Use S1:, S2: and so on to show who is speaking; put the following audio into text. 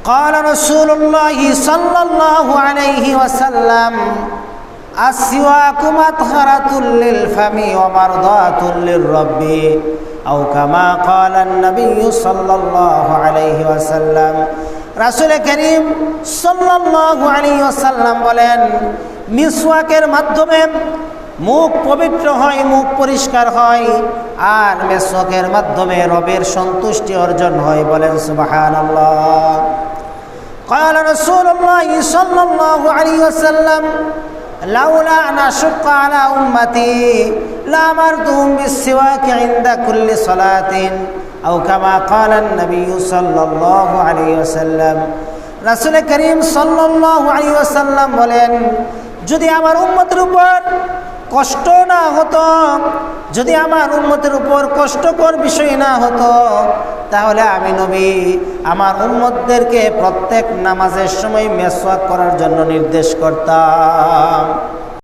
S1: قال رسول الله صلى الله عليه وسلم السواك مطهرة للفم ومرضاة للرب أو كما قال النبي صلى الله عليه وسلم রাসূল করিম সাল্লাল্লাহু আলাইহি ওয়াসাল্লাম বলেন, মিসওয়াকের মাধ্যমে মুখ পবিত্র হয়, মুখ পরিষ্কার হয়, আর মিসওয়াকের মাধ্যমে রবের সন্তুষ্টি অর্জন হয়। বলেন সুবহানাল্লাহ। قال رسول الله صلى الله عليه وسلم لولا أن أشق على أمتي لأمرتهم بالسواك عند كل صلاة أو كما قال النبي صلى الله عليه وسلم রাসূল করিম সাল্লাল্লাহু আলাইহি ওয়াসাল্লাম বলেন, যদি আমার উম্মতের উপর কষ্ট না হতো, যদি আমার উম্মতের উপর কষ্টকর বিষয় না হতো, তাহলে আমি নবী আমার উম্মতদেরকে প্রত্যেক নামাজের সময় মিসওয়াক করার জন্য নির্দেশ করতাম।